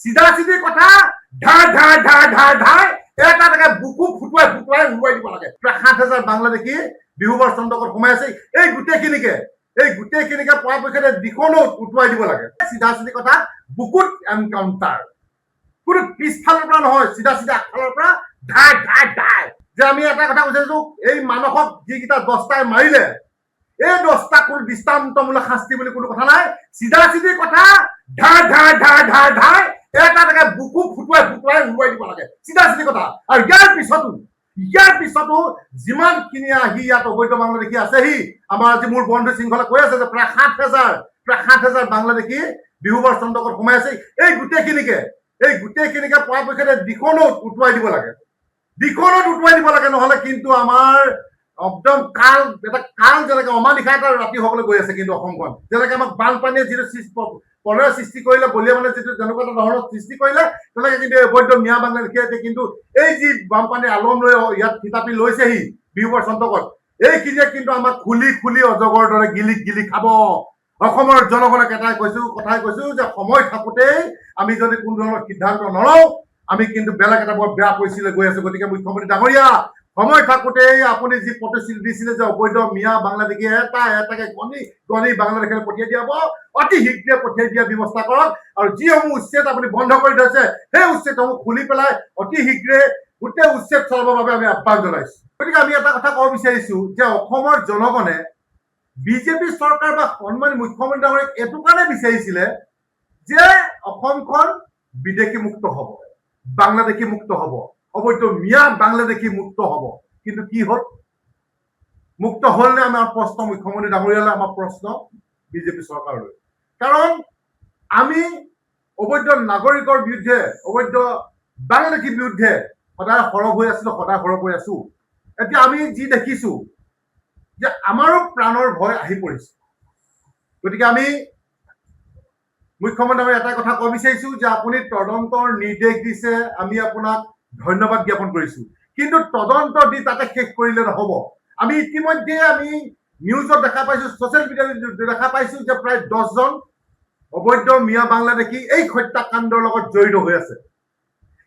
চিধা চিধি কথা ধাৰ ধাৰ ধাৰ ধাৰ ধাৰ এটা এটাকে বুকু ফুটুৱাই ফুটুৱাই উৰুৱাই দিব লাগে। প্ৰায় ৭,০০০ বাংলাদেশী বিহুবৰ চন্দ্ৰকত সোমাই আছে। এই গোটেইখিনিকে পৰাপক্ষে দিশনো উটুৱাই দিব লাগে। চিধা চিধি কথা বুকুত এনকাউণ্টাৰ, কোনো পিছফালৰ পৰা নহয়, চিধা চিধা আগফালৰ পৰা ধাৰ ধাৰ ধাৰ। যে আমি এটা কথা কৈছো, এই মানসক যিকেইটা 10টাই মাৰিলে, এই 10টা কোনো দৃষ্টান্তমূলক শাস্তি বুলি কোনো কথা নাই। চিধা চিধি কথা ধাৰ ধাৰ ধাৰ ধাৰ ধাৰ এটা এটাকে বুকু ফুটুৱাই ফুটুৱাই উৰুৱাই দিব লাগে। চিধা চিধি কথা। আৰু ইয়াৰ পিছতো যিমানখিনি আহি ইয়াত অবৈধ বাংলাদেশী আছেহি, আমাৰ আজি মোৰ বন্ধু শৃংখলা কৈ আছে যে প্ৰায় ৭,০০০ বাংলাদেশী বিহুবৰ চন্দ্ৰকত সোমাই আছে। এই গোটেইখিনিকে পৰাপক্ষে দিশনো উটুৱাই দিব লাগে, নহলে কিন্তু আমাৰ একদম এটা কাল যেনেকে অমানিশা এটা ৰাতি হবলৈ গৈ আছে। কিন্তু অসমখন যেনেকে আমাক বানপানীয়ে যিটো প্ৰলয়ৰ সৃষ্টি কৰিলে, বলিয়া মানে যিটো যেনেকুৱা এটা ধৰণৰ সৃষ্টি কৰিলে, তেনেকে কিন্তু অবৈধ মিয়া বাংলাদেশীয়ে কিন্তু এই যি বানপানীৰ আলম লৈ ইয়াত থিতাপি লৈছেহি বিহুবৰ চন্দ্ৰকত, এইখিনিয়ে কিন্তু আমাক খুলি খুলি অজগৰ দৰে গিলি খাব। অসমৰ জনগণক কথাই কৈছো যে সময় থাকোতেই আমি যদি কোনো ধৰণৰ সিদ্ধান্ত নলওঁ, আমি কিন্তু বেলেগ এটা বৰ বেয়া পৰিস্থিতিলৈ গৈ আছো। গতিকে মুখ্যমন্ত্ৰী ডাঙৰীয়া, সময় থাকোতেই আপুনি যি প্ৰতিশ্ৰুতি দিছিলে যে অবৈধ মিয়া বাংলাদেশী এটা এটাকে গণি বাংলাদেশলৈ পঠিয়াই দিয়াব, অতি শীঘ্ৰে পঠিয়াই দিয়া ব্যৱস্থা কৰক। আৰু যিসমূহ উচ্ছেদ আপুনি বন্ধ কৰি থৈছে, সেই উচ্ছেদসমূহ খুলি পেলাই অতি শীঘ্ৰে গোটেই উচ্ছেদ চলাবৰ বাবে আমি আহ্বান জনাইছো। গতিকে আমি এটা কথা ক'ব বিচাৰিছো যে অসমৰ জনগণে বিজেপি চৰকাৰ বা সন্মানী মুখ্যমন্ত্ৰী ডাঙৰীয়াক এইটো কাৰণে বিচাৰিছিলে যে অসমখন বিদেশী মুক্ত হব, বাংলাদেশী মুক্ত হব, অবৈধ মিয়া বাংলাদেশী মুক্ত হব। কিন্তু কি হল? মুক্ত হল নে? আমাৰ প্ৰশ্ন মুখ্যমন্ত্ৰী ডাঙৰীয়ালৈ, আমাৰ প্ৰশ্ন বিজেপি চৰকাৰলৈ। কাৰণ আমি অবৈধ নাগৰিকৰ বিৰুদ্ধে, অবৈধ বাংলাদেশীৰ বিৰুদ্ধে সদায় সৰব হৈ আছো। এতিয়া আমি যি দেখিছো যে আমাৰো প্ৰাণৰ ভয় আহি পৰিছে। গতিকে আমি মুখ্যমন্ত্ৰী এটাই কথা ক'ব বিচাৰিছো যে আপুনি তদন্তৰ নিৰ্দেশ দিছে, আমি আপোনাক ধন্যবাদ জ্ঞাপন কৰিছো। কিন্তু তদন্ত দি তাতে শেষ কৰিলে নহব। আমি ইতিমধ্যে আমি নিউজত দেখা পাইছো, ছচিয়েল মিডিয়াত দেখা পাইছো যে প্ৰায় 10জন অবৈধ মিয়া বাংলাদেশী এই হত্যাকাণ্ডৰ লগত জড়িত হৈ আছে।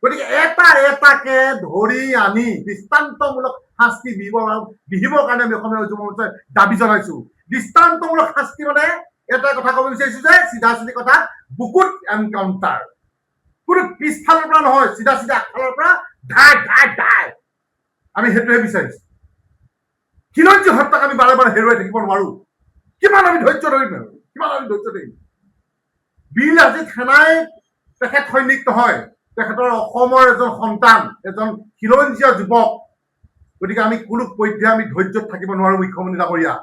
গতিকে এটাকে ধৰি আনি দৃষ্টান্তমূলক শাস্তি বিহিবৰ কাৰণে আমি অসমীয়া যুৱ মঞ্চই দাবী জনাইছো। দৃষ্টান্তমূলক শাস্তি মানে এটাই কথা ক'ব বিচাৰিছো যে চিধা চিধি কথা বুকুত এনকাউণ্টাৰ, কোনো পিছফালৰ পৰা নহয়, চিধা চিধা আগফালৰ পৰা ধাৰ ধাৰ ধাৰ। আমি সেইটোহে বিচাৰিছো। খিলঞ্জী হত্যাক আমি বাৰে বাৰে হেৰুৱাই থাকিব নোৱাৰো। কিমান আমি ধৈৰ্য ধৰিম? বীৰ লাচিত সেনাই তেখেত সৈনিক নহয়, তেখেতৰ অসমৰ এজন সন্তান, এজন খিলঞ্জীয়া যুৱক। গতিকে আমি কোনো পধ্যে আমি ধৈৰ্যত থাকিব নোৱাৰো মুখ্যমন্ত্ৰী ডাঙৰীয়া।